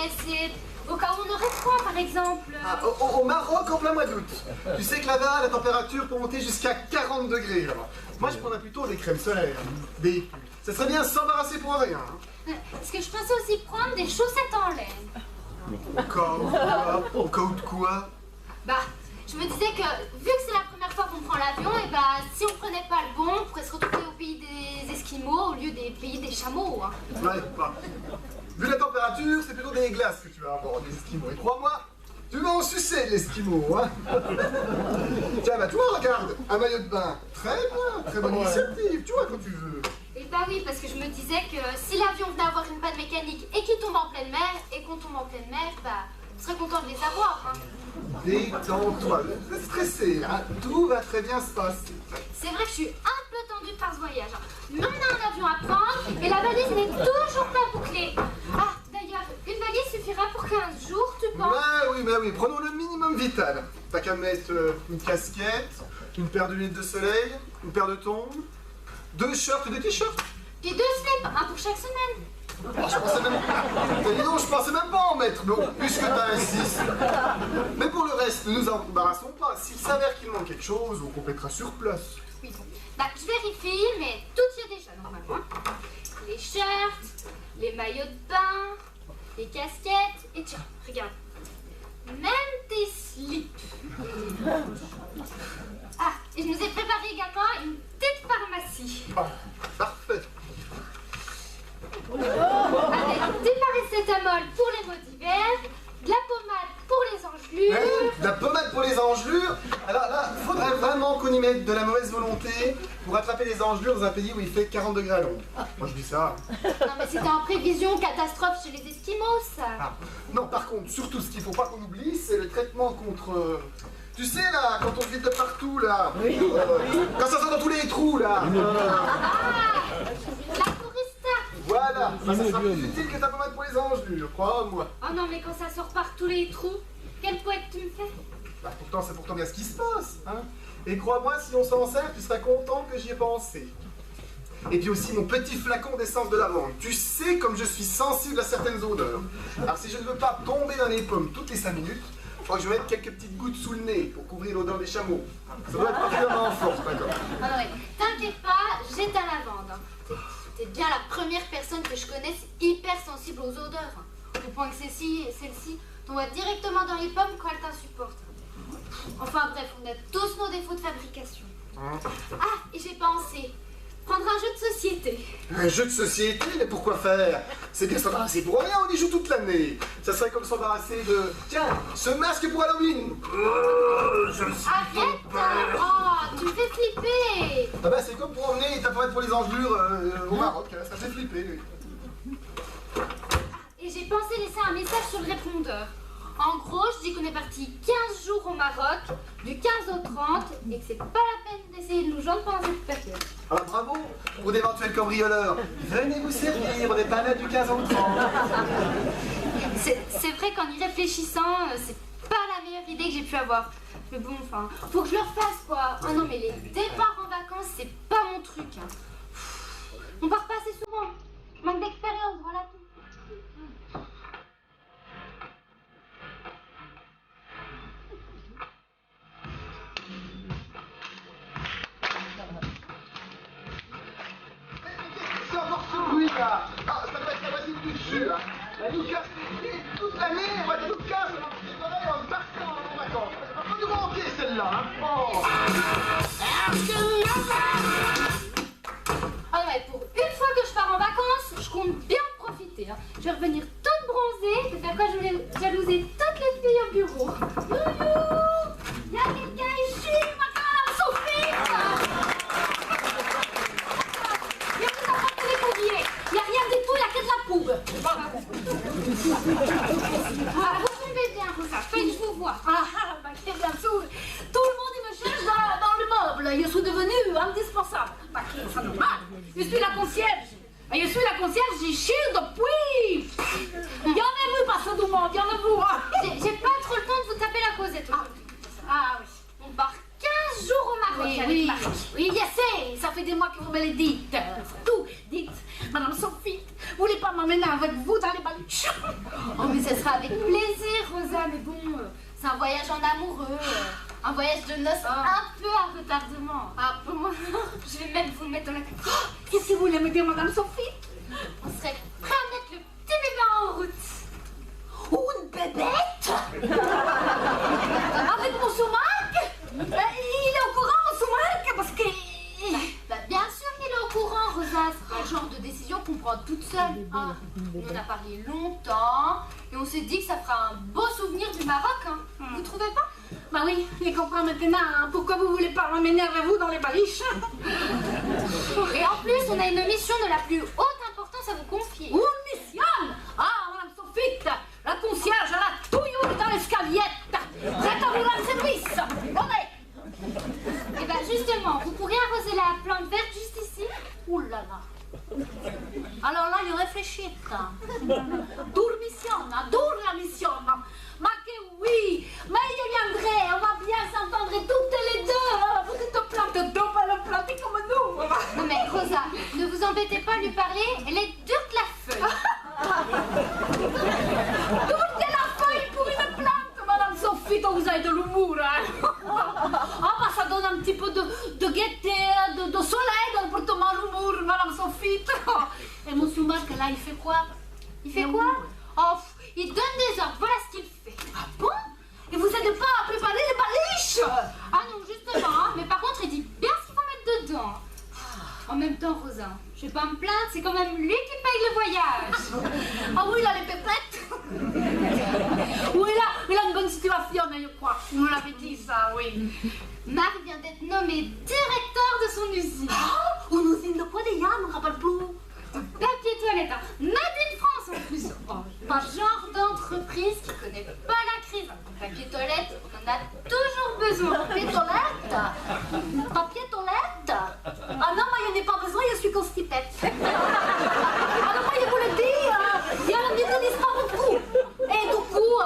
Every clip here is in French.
mais c'est au cas où on aurait froid, par exemple. Au Maroc, en plein mois d'août. Tu sais que là-bas, la température peut monter jusqu'à 40 degrés. Là-bas. Moi, je prendrais plutôt des crèmes solaires. Ça serait bien s'embarrasser pour rien. Est-ce que je pensais aussi prendre des chaussettes en laine? Au cas où quoi? Au cas où de quoi? Bah, je me disais que, vu que c'est la première fois qu'on prend l'avion, et bah, si on prenait pas le bon, on pourrait se retrouver au pays des Esquimaux au lieu des pays des chameaux. Hein. Ouais, bah. Vu la température, c'est plutôt des glaces que tu vas avoir, des Esquimaux. Et crois-moi, tu vas en sucer de l'Esquimau, hein. Tiens, bah toi, regarde, un maillot de bain. Très bien, très bonne initiative, tu vois, quand tu veux. Et bah oui, parce que je me disais que si l'avion venait avoir une panne mécanique et qu'il tombe en pleine mer, et qu'on tombe en pleine mer, bah, on serait content de les avoir, hein. Détends-toi, ne pas stresser, hein. Tout va très bien se passer. C'est vrai que je suis un peu tendue par ce voyage, hein. Mais on a un avion à prendre, et la valise n'est toujours pas bouclée. Ah, d'ailleurs, une valise suffira pour 15 jours, tu penses? Bah oui, prenons le minimum vital. T'as qu'à mettre une casquette, une paire de lunettes de soleil, une paire de tongs, 2 shirts et 2 t-shirts. Puis 2 slips, un pour chaque semaine. Ah, je pensais même pas en mettre, non, puisque t'insistes. Mais pour le reste, ne nous embarrassons pas. S'il s'avère qu'il manque quelque chose, on complétera sur place. Oui, bon. Bah, je vérifie, mais tout y est déjà normalement. Les shirts, les maillots de bain, les casquettes, et tiens, regarde. Même des slips. Ah, et je nous ai préparé également une petite pharmacie. Ah, parfait. Avec des paracétamol pour les maux d'hiver, de la pommade pour les engelures. Hein, de la pommade pour les engelures. Alors là, il faudrait vraiment qu'on y mette de la mauvaise volonté pour attraper les engelures dans un pays où il fait 40 degrés à l'ombre. Moi je dis ça. Non mais c'était en prévision catastrophe chez les Esquimaux, ça. Ah. Non, par contre, surtout ce qu'il faut pas qu'on oublie, c'est le traitement contre... Tu sais là, quand on se vide de partout là, quand ça sort dans tous les trous là. La Foresta. Voilà, ça sera plus utile que ta pommade pour les engelures, crois-moi. Oh non mais quand ça sort par tous les trous, quel poète tu me fais? Bah pourtant c'est pourtant bien ce qui se passe, hein. Et crois-moi, si on s'en sert, tu seras content que j'y ai pensé. Et puis aussi mon petit flacon d'essence de lavande. Tu sais comme je suis sensible à certaines odeurs. Alors si je ne veux pas tomber dans les pommes toutes les 5 minutes, il faut que je mette quelques petites gouttes sous le nez pour couvrir l'odeur des chameaux. Ça doit être particulièrement fort, d'accord. Ah non, mais t'inquiète pas, j'ai ta lavande. Hein. T'es bien la première personne que je connaisse hyper sensible aux odeurs. Hein. Au point que celle-ci t'envoie directement dans les pommes quand elle t'insupporte. Enfin bref, on a tous nos défauts de fabrication. Ah, et j'ai pensé, prendre un jeu de société. Un jeu de société, mais pourquoi faire? C'est bien s'embarrasser pour rien, on y joue toute l'année. Ça serait comme s'embarrasser de... Tiens, ce masque pour Halloween. Arrête! Oh, tu me fais flipper! Ah bah c'est comme pour emmener ta pommade pour les engelures au Maroc, ça fait flipper. Oui. Et j'ai pensé laisser un message sur le répondeur. En gros, je dis qu'on est parti 15 jours au Maroc, du 15 au 30, et que c'est pas la peine d'essayer de nous joindre pendant cette période. Ah bah bravo pour d'éventuels cambrioleurs. Venez vous servir, on n'est pas là du 15 au 30. C'est vrai qu'en y réfléchissant, c'est pas la meilleure idée que j'ai pu avoir. Mais bon, enfin, faut que je le refasse quoi. Ah non, mais les départs en vacances, c'est pas mon truc. Hein. On part pas assez souvent. Manque d'expérience, voilà tout. C'est encore ce bruit là. Ah, ça doit être la voisine du dessus là. Elle nous casse les pieds toute l'année, on va nous casse, c'est pareil, on part en vacances. Ça va pas nous manquer celle-là, hein. Oh. Ah ouais, pour une fois que je pars en vacances, je compte bien en profiter. Hein. Je vais revenir toute bronzée, de faire quoi je vais jalouser toutes les filles au bureau. Youhou! Y'a quelqu'un ici, madame Sophie! Viens vous apporter les colliers. Y'a rien du tout, y'a que de la poube. Ah, vous suivez bien, Rosa, faites que je vous vois. Ah, bah, bien sûr. Tout le monde il me cherche dans le meuble. Je suis devenue indispensable. Bah, c'est normal. Je suis la concierge. Je suis la concierge ici depuis. Il y en a vu passer du monde, il y en a vu. Hein. J'ai pas trop le temps de vous taper la causette. Ah oui. On part 15 jours au Maroc Oui, avec oui, Marie. oui, je sais, ça fait des mois que vous me le dites. Surtout, dites, Madame Sophie, vous voulez pas m'emmener avec vous dans les baluches? Oh, mais ce sera avec plaisir, Rosa. Mais bon, c'est un voyage en amoureux. Un voyage de noces un peu à retardement. Ah, pour moi, je vais même vous mettre dans la... Oh, qu'est-ce que vous voulez me dire, Madame Sophie? On serait prêt à mettre le petit bébé en route. Une bébête? Avec mon sous-marque? Il est au courant, mon sous-marque? Parce que... Bah, bien sûr qu'il est au courant, Rosa. C'est pas le genre de décision qu'on prend toute seule. Hein. On en a parlé longtemps et on s'est dit que ça fera un beau souvenir du Maroc. Hein. Vous trouvez pas? Bah oui, je comprends maintenant hein, pourquoi vous voulez pas m'emmener avec vous dans les baliches. Et en plus, on a une mission de la plus haute importance à vous confier. Une mission? Ah, Madame Sophie, la concierge, elle a tout eu dans l'escaliette. Prête à vous rendre service. Allez. Et bah justement, vous pourriez arroser la plante verte juste ici. Ouh là là. Alors là, io réfléchito. Dure mission, dure la mission. Ma que oui, mais je viendrai, on va bien s'entendre toutes les deux. Petite plante, deux belles plantes comme nous. Non mais Rosa, ne vous embêtez pas à lui parler, elle est dure que la feuille. Dure que la feuille pour une plante, Madame Sophie, vous avez de l'humour. Hein. Ah bah ça donne un petit peu de gaieté, de soleil dans le portement l'humour, Madame Sophie. Et mon sous-marque là, il fait quoi? Il fait quoi? Oh, il donne des ordres, voilà ce qu'il fait. Ah bon? Et vous n'aidez pas à préparer les baliches? Ah non, justement, hein, mais par contre, il dit bien ce qu'il faut mettre dedans. En même temps, Rosa, je vais pas me plaindre, c'est quand même lui qui paye le voyage. Ah oui, il a les pépettes. Oui, il a une bonne situation, je crois. Vous me l'avez dit, ça, oui. Marc vient d'être nommé directeur de son usine. Oh, une usine de quoi déjà? Je ne me rappelle plus. Papier toilette, hein. Made in France en plus. Oh, pas genre d'entreprise qui connaît pas la crise. Papier toilette, on en a toujours besoin. Papier toilette? Papier toilette? Ah non, moi, je n'ai pas besoin, je suis constipée. Alors, moi, je vous le dis, il y a la mienne ne pas beaucoup. Et du coup,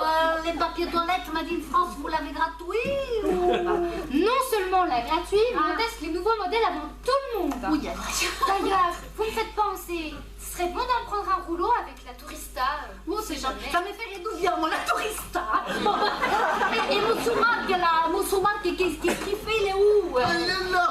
les papiers toilettes Made in France, vous l'avez gratuit ou... Non seulement la gratuit, mais on teste les nouveaux modèles avant tout le monde. Oui, D'ailleurs, vous me faites penser, ce serait bon d'en prendre un rouleau avec la Tourista. Moi, c'est jamais. Ça me fait rire d'où vient, moi, la tourista. Et mon sous-marque, là, mon sous-marque, qu'est-ce qu'il fait, il est où? Il est là.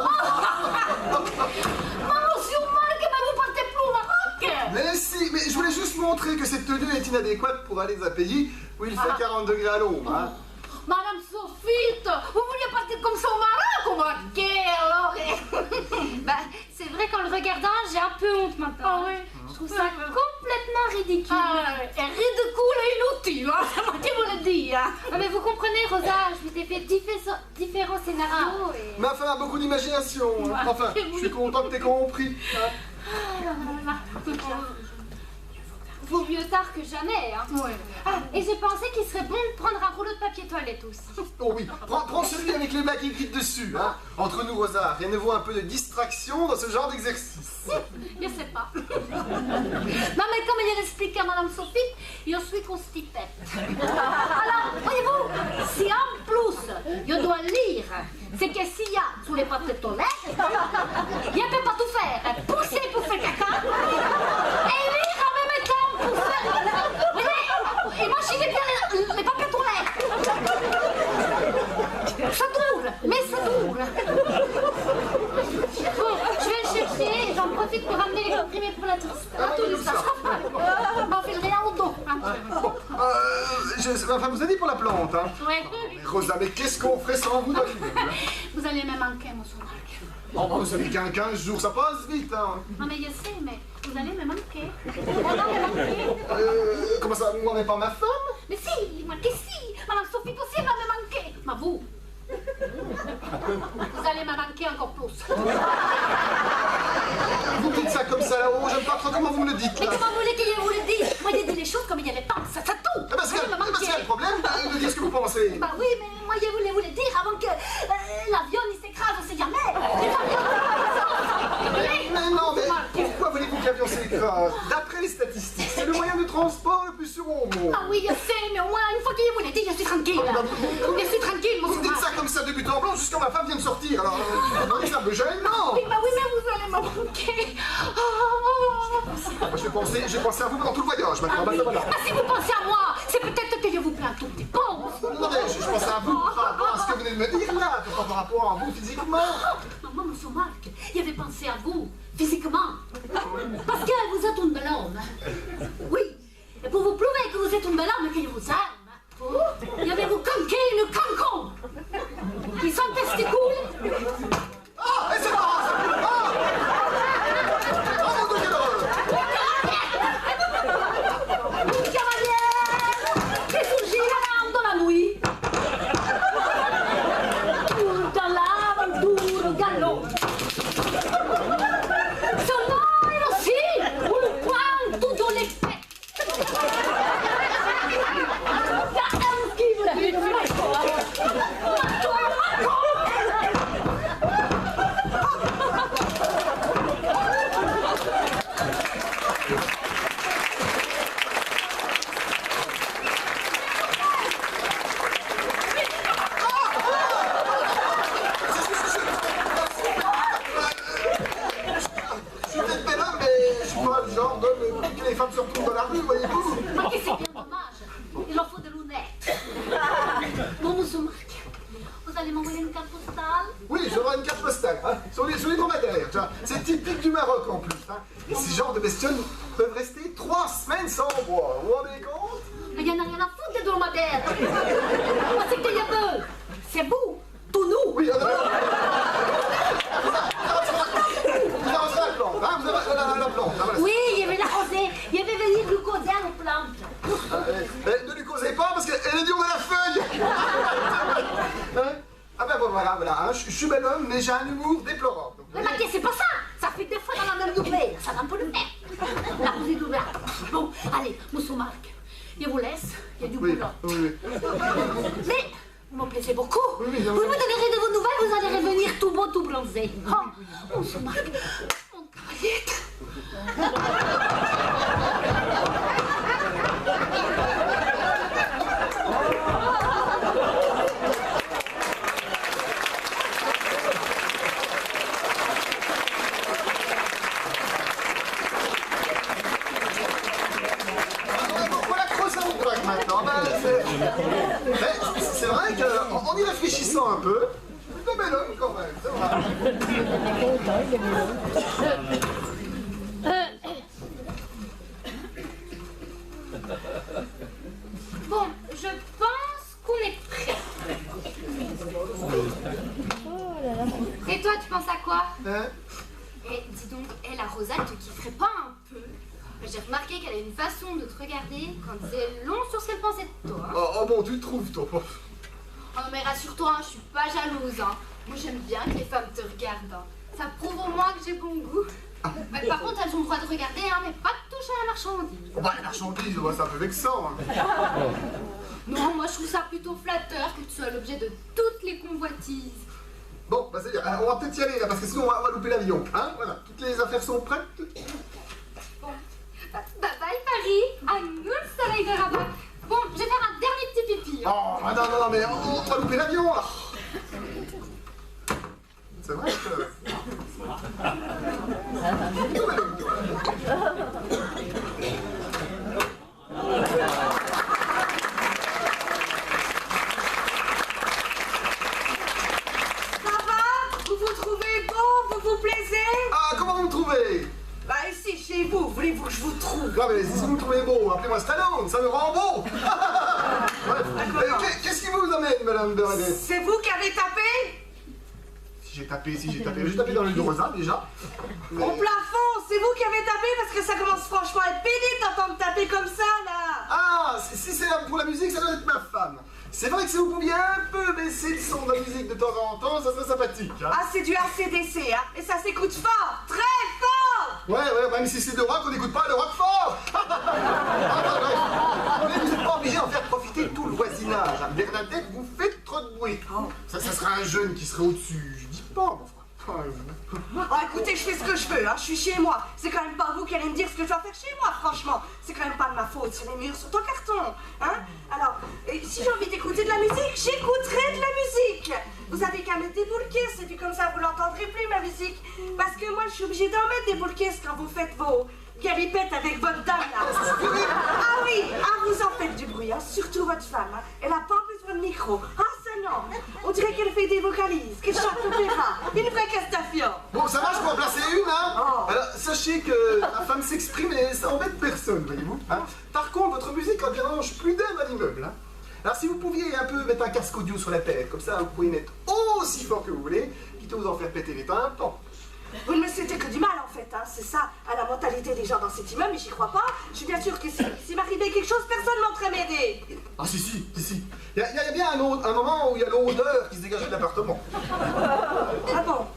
Mon sous-marque, mais vous partez plus au Maroc. Mais si, mais je voulais juste montrer que cette tenue est inadéquate pour aller à un pays où il fait 40 degrés à l'ombre. Hein. Madame Sophie, vous vouliez partir comme ça au Maroc, ou alors? Bah, c'est vrai qu'en le regardant, j'ai un peu honte maintenant. Ah oui. Je trouve ça complètement ridicule. Ah, et ridicule et inutile, hein, c'est moi qui vous le dis. Hein. Non mais vous comprenez, Rosa, je m'étais fait différents scénarios et... Ma femme a beaucoup d'imagination. Hein. Enfin, je suis content que t'aies compris. Hein. Vaut mieux tard que jamais, hein. Ouais. Ah, et j'ai pensé qu'il serait bon de prendre un rouleau de papier toilette aussi. Oh oui, prends celui avec les blagues écrites dessus. Hein. Entre nous, Rosa, rien ne vaut un peu de distraction dans ce genre d'exercice. Je sais pas. Non, mais comme je l'expliquais à Madame Sophie, je suis constipée. Alors, voyez-vous, si en plus je dois lire ce qu'il y a sous les papiers toilettes, je ne peux pas tout faire. Pousser pour faire caca et lire en même temps pour faire... Et mâcher bien les papiers toilettes. Ça dure, mais ça dure. Bon, je vais le chercher et j'en profite pour ramener les comprimés pour la touriste. Tout ça. M'enfilerai un au dos. Bon, ma femme vous a dit pour la plante. Hein. Ouais. Mais Rosa, mais qu'est-ce qu'on ferait sans vous dans l'immeuble? Vous allez me manquer, mon sous-marque. Oh, bah, vous savez qu'un 15 jours, ça passe vite. Hein. Non, mais je sais, mais vous allez me manquer. Vous allez me manquer. Comment ça, moi, mais pas ma femme? Mais si, moi que si. Madame Sophie aussi va me manquer. Mais vous, vous allez me manquer encore plus. Vous dites ça comme ça là-haut, j'aime pas trop comment vous me le dites Mais là. comment vous voulez que je vous le dise? Moi, je dis les choses comme il y a les pense, c'est tout. Eh ben, c'est Vous allez me c'est manquer. le problème de dire ce que vous pensez. Bah oui, mais moi, je voulais vous le dire avant que l'avion il s'écrase, on sait jamais. Les avions, Mais non, mais pourquoi voulez-vous que l'avion s'écrase? D'après les statistiques, c'est le moyen de transport le plus sûr au monde. Ah oui, je sais, mais au moins, une fois que je vous l'ai dit, je suis tranquille. Je suis tranquille, mon Vous dites ça comme ça de but en blanc jusqu'à ma femme vient de sortir. Alors, ça me gêne, non? Oui, bah oui, mais vous allez me manquer. Je pensais à vous pendant tout le voyage maintenant. Bah, ça va là. Ah, si vous pensez à moi, vous, physiquement. Maman, monsieur Marc, il avait pensé à vous, physiquement. Parce que vous êtes un bel homme. Oui. Et pour vous prouver que vous êtes un bel homme et que je vous aime, il y avait vous canquer une cancon qui sont testicules. Ah, et c'est marrant, ça. Ah, mon Dieu, quelle horreur. Un cavalier qui surgit la lame dans la nuit. Dans l'aventure au galop. Son nom est aussi, on le prend tout dans les faits. Que les femmes se retrouvent dans la rue, voyez-vous. Mais c'est bien dommage. Il en faut des lunettes. Bon, monsieur Marc, vous allez m'envoyer une carte postale? Oui, j'aurai une carte postale, hein, sur les dromadaires, tu vois. C'est typique du Maroc en plus. Hein. Et ces genres de bestioles peuvent rester 3 semaines sans boire. Vous vous rendez compte? Mais il n'y en a rien à foutre des dromadaires. Moi, c'est qu'il y a deux. C'est vous, tout nous. Oui, vous avez la plante, hein, vous avez la plante. Hein, voilà. Oui, il y avait la rosée. Il y avait venu glucoser à nos plantes. Ne lui causez pas parce qu'elle est dure de la feuille. Hein? Ah ben voilà, hein, je suis bel homme, mais j'ai un humour déplorable. Mais Mathieu, c'est pas ça. Ça fait 2 fois dans la même doublée. Ça va un peu le faire. La rosée doublée. Bon, allez, monsieur Marc, je vous laisse. Il y a du Oui, boulot. oui. Mais vous me plaisez beaucoup. Oui, Vous me donnerez de vos nouvelles, vous allez revenir tout beau, tout bronzé. Oh, monsieur Marc, mon cavalier. C'est vrai qu'en y réfléchissant un peu, c'est un bel homme quand même, c'est vrai. Bon, je pense qu'on est prêt. Et toi, tu penses à quoi? Hein? Eh, dis donc, la Rosa, elle te kifferait pas un peu? J'ai remarqué qu'elle a une façon de te regarder quand c'est long sur ce qu'elle pensait de toi. Hein. Oh bon, tu le trouves, toi. Oh non, mais rassure-toi, hein, je suis pas jalouse. Hein. Moi, j'aime bien que les femmes te regardent. Hein. Ça prouve au moins que j'ai bon goût. Mais par contre, elles ont le droit de regarder, hein, mais pas de toucher à la marchandise. Oh bah, la marchandise, ouais, c'est un peu vexant. Hein. Non, moi, je trouve ça plutôt flatteur que tu sois l'objet de toutes les convoitises. Bon, bah c'est bien. On va peut-être y aller, là, parce que sinon, on va louper l'avion. Hein, voilà, toutes les affaires sont prêtes. Bon, bye bye Paris, à nous le soleil de Rabat. Bon, je vais faire un dernier petit pipi. Hein. Oh, ah non, mais on va louper l'avion, là. C'est vrai que... voulez-vous que je vous trouve? Non mais si vous me trouvez beau, appelez-moi Stallone, ça me rend beau. Qu'est-ce qui vous amène, madame de Redès? C'est vous qui avez tapé? Si j'ai tapé. J'ai tapé dans le Rosa déjà. Mais... Au plafond, c'est vous qui avez tapé parce que ça commence franchement à être pénible d'entendre taper comme ça, là. Ah, si c'est pour la musique, ça doit être ma femme. C'est vrai que si vous pouviez un peu baisser le son de la musique de temps en temps, ça serait sympathique. Hein. Ah, c'est du AC/DC, hein. Et ça s'écoute fort, très fort. Ouais, même si c'est de rock, on n'écoute pas le rock fort. Mais vous n'êtes pas obligé d'en faire profiter tout le voisinage. Hein. Bernadette, vous faites trop de bruit. Oh. Ça serait un jeune qui serait au-dessus. Je dis pas, mon frère. Oh, écoutez, je fais ce que je veux, hein. Je suis chez moi. C'est quand même pas vous qui allez me dire ce que je dois faire chez moi, franchement. C'est quand même pas de ma faute si les murs sont en carton, hein. Alors, si j'ai envie d'écouter de la musique, j'écouterai de la musique. Vous avez qu'à mettre des boulkis, et puis comme ça, vous l'entendrez plus, ma musique. Parce que moi, je suis obligée d'en mettre des boulkis quand vous faites vos galipettes avec votre dame, là. Ah oui, vous en faites du bruit, hein. Surtout votre femme, hein. Elle a pas besoin de micro. Ah, ça non. On dirait qu'elle fait des vocalises, qu'elle chante l'opéra. Une vraie Castafiore. Bon, ça va, je peux en placer une, hein? Oh. Alors, sachez que la femme s'exprime et ça embête personne, voyez-vous. Hein? Par contre, votre musique en dérange plus d'un dans l'immeuble. Hein? Alors, si vous pouviez un peu mettre un casque audio sur la tête, comme ça, vous pouvez mettre aussi fort que vous voulez, quitte à vous en faire péter les tympans. Vous ne me souhaitez que du mal, en fait, hein. C'est ça, à la mentalité des gens dans cet immeuble, mais j'y crois pas. Je suis bien sûre que si m'arrivait quelque chose, personne n'entrait m'aider. Ah, si. Il y a bien un moment où il y a l'odeur qui se dégageait de l'appartement. Ah bon?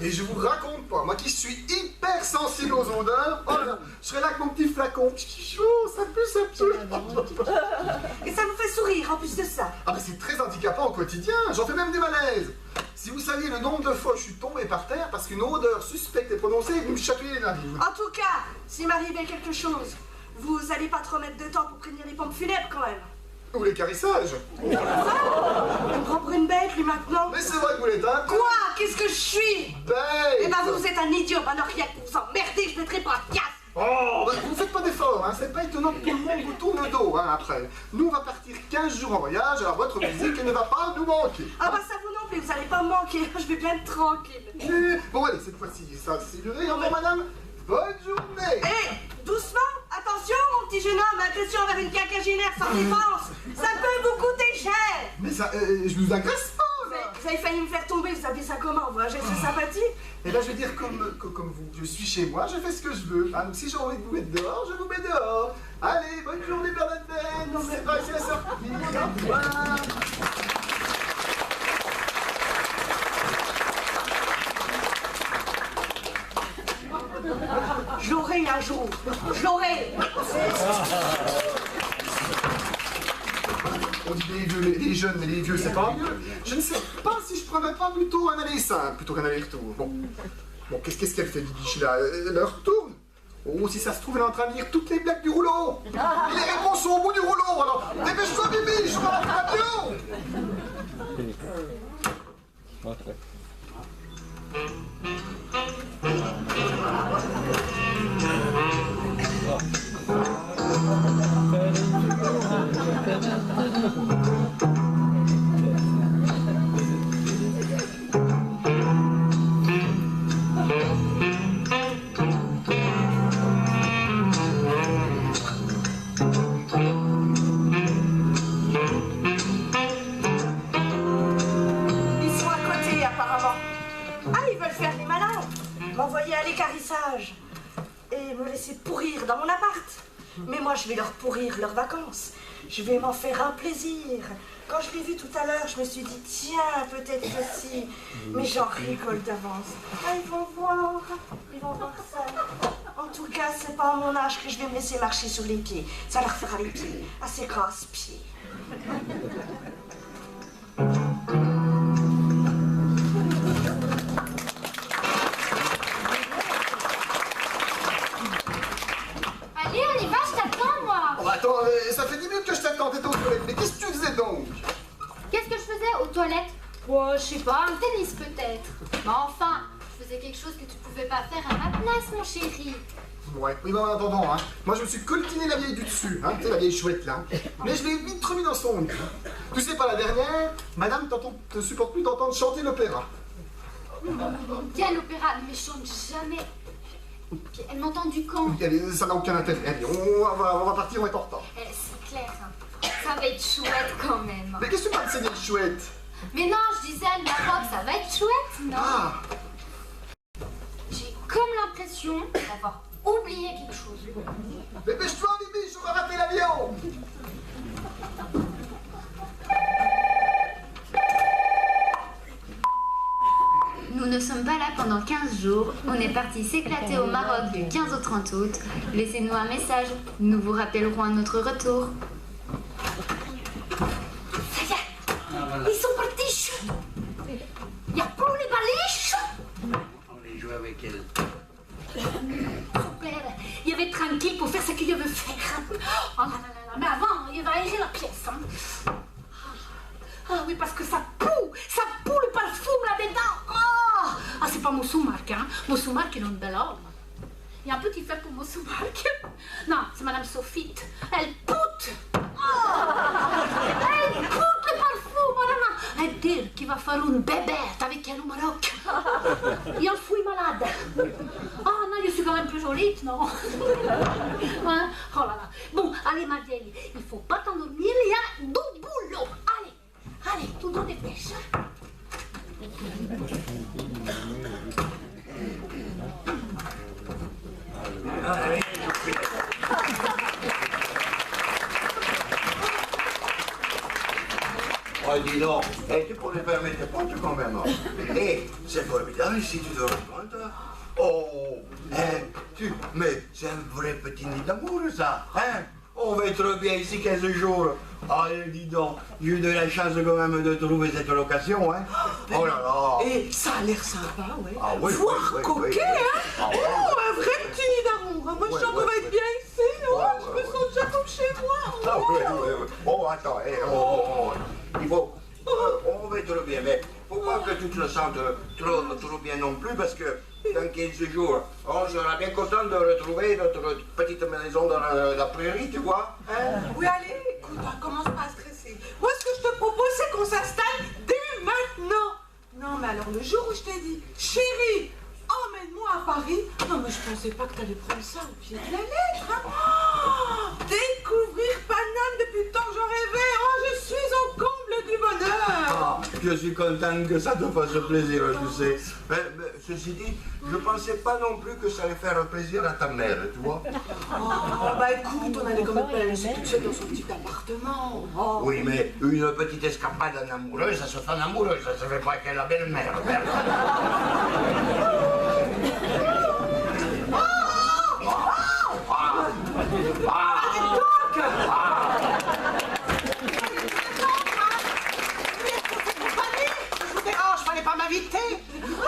Et je vous raconte pas, moi qui suis hyper sensible aux odeurs, oh là là, je serais là avec mon petit flacon. Oh, ça pue. Et ça vous fait sourire, en plus de ça. Ah mais c'est très handicapant au quotidien, j'en fais même des malaises. Si vous saviez le nombre de fois je suis tombé par terre parce qu'une odeur suspecte est prononcée et vous me chatouillez les narines. En tout cas, s'il m'arrivait quelque chose, vous allez pas trop mettre de temps pour prévenir les pompes funèbres, quand même. Ou les carissages. Ça me prend pour une bête, lui, maintenant. Mais c'est vrai que vous l'êtes un peu Quoi? Qu'est-ce que je suis? bête. Eh ben, vous êtes un idiot, maintenant rien que vous emmerdez, je mettrai pas de casse. Oh, bah, vous faites pas d'efforts, hein. C'est pas étonnant que tout le monde vous tourne le dos, hein, après. Nous, on va partir 15 jours en voyage, alors votre musique elle ne va pas nous manquer. Ah bah ça vous non plus, vous allez pas me manquer, je vais bien être tranquille. Bon, allez, cette fois-ci, ça c'est duré. Au revoir, madame. Bonne journée. Hé, doucement, attention mon petit jeune homme, agression envers une quinquagénaire sans défense, ça peut vous coûter cher. Mais ça, je vous agresse pas, là. Vous avez failli me faire tomber, vous appelez ça comment, vous, un geste de sympathie? Et là, je vais dire comme vous. Je suis chez moi, je fais ce que je veux. Hein, donc si j'ai envie de vous mettre dehors, je vous mets dehors. Allez, bonne journée, Bernadette. C'est pas ici la sortie. Au revoir. Je l'aurai un jour, je l'aurai. On dit les jeunes, mais les vieux, c'est pas mieux. Je ne sais pas si je prendrais pas plutôt un aller simple plutôt qu'un aller-retour. Bon, qu'est-ce qu'elle fait, Bibiche, là? Elle retourne? Oh, si ça se trouve, elle est en train de lire toutes les blagues du rouleau. Et les réponses sont au bout du rouleau. Alors, dépêche-toi, Bibiche, on va à l'avion. Ils sont à côté apparemment. Ah, ils veulent faire les malins, m'envoyer à l'équarrissage et me laisser pourrir dans mon appart. Mais moi, je vais leur pourrir leurs vacances. Je vais m'en faire un plaisir. Quand je l'ai vu tout à l'heure, je me suis dit, tiens, peut-être que si. Mais j'en rigole d'avance. Ah, ils vont voir ça. En tout cas, c'est pas à mon âge que je vais me laisser marcher sur les pieds. Ça leur fera les pieds. Ah, ces casse-pieds. Allez, on y va, je t'attends, moi. Oh, bah, attends, ça fait 10 minutes que je t'attends, t'étais aux toilettes. Mais qu'est-ce que tu faisais donc? Qu'est-ce que je faisais aux toilettes? Oh, je sais pas, un tennis peut-être. Mais enfin, je faisais quelque chose que tu pouvais pas faire à ma place, mon chéri. Ouais, oui, bah, en attendant, hein. Moi, je me suis coltiné la vieille du dessus, hein. Tu sais, la vieille chouette, là. Mais je l'ai vite remis dans son nid. Tu sais pas, la dernière, madame te supporte plus d'entendre chanter l'opéra. Quel opéra? Ne me chante jamais. Puis elle m'entend du camp. Oui, allez, ça n'a aucun intérêt. Allez, on va partir, on est en retard. C'est clair, hein. Ça va être chouette quand même. Mais qu'est-ce que tu parles de ces vieilles chouettes? Mais non, je disais à Maroc, ça va être chouette, non? Ah, J'ai comme l'impression d'avoir oublié quelque chose. dépêche-toi, Bibi, on va rater l'avion. Nous ne sommes pas là pendant 15 jours. On est parti s'éclater au Maroc du 15 au 30 août. Laissez-nous un message. Nous vous rappellerons à notre retour. Ça y est, ils sont partis. Il n'y a plus les baliches. On les joue avec elle. Super, il avait tranquille pour faire ce qu'il veut faire. Oh là là là là, mais avant, il va aérer la pièce. Hein. Ah oui, parce que ça pue le parfum là-dedans. Ah, c'est pas Moussomark, hein. Moussomark est une belle homme. Il y a un petit fait pour Moussomark. Non, c'est Madame Sophie. Elle poute. Elle poute le parfum. fallu une bébête avec elle au Maroc. Et on fouille malade. Ah non, je suis quand même plus jolie, non? Hein? Oh là là. Bon, allez ma vieille, il faut pas t'endormir, il y a du boulot. Allez, allez, tout dans les pêches. Oh, dis donc, tu pourrais fermer tes portes quand même. C'est formidable si tu te rends compte. Oh, mais c'est un vrai petit nid d'amour, ça. On va être bien ici 15 jours. Allez, dis donc, j'ai eu de la chance quand même de trouver cette location, hein. Oh là là. Et ça a l'air sympa, ouais. Ah oui, Voire oui, coquet, oui. hein. Ah, ouais. Oh, un vrai petit nid d'amour. Moi, je sens qu'on va être bien ici. Oh, je me sens déjà comme chez moi. Ah oui, oui, oui. Oh, attends, il faut... on va être bien, mais faut pas que tu te sentes trop bien non plus, parce que dans 15 jours, on sera bien content de retrouver notre petite maison dans la prairie, tu vois. Hein? Oui, allez, écoute, commence pas à stresser. Moi, ce que je te propose, c'est qu'on s'installe dès maintenant. Non, mais alors, le jour où je t'ai dit, chérie, emmène-moi à Paris, non, mais je pensais pas que t'allais prendre ça au pied de la lettre. Hein. Oh, découvrir Paname depuis le temps que j'en rêvais. Oh, je suis au comble du bonheur. Ah, je suis content que ça te fasse plaisir, tu sais. Mais, ceci dit, je pensais pas non plus que ça allait faire plaisir à ta mère, tu vois. Oh, bah écoute, on allait quand même pas la laisser toute seule dans son petit appartement. Oh. Oui, mais une petite escapade en amoureuse, ça se fait en amoureuse, ça se fait pas avec la belle-mère. Je fallait pas m'inviter.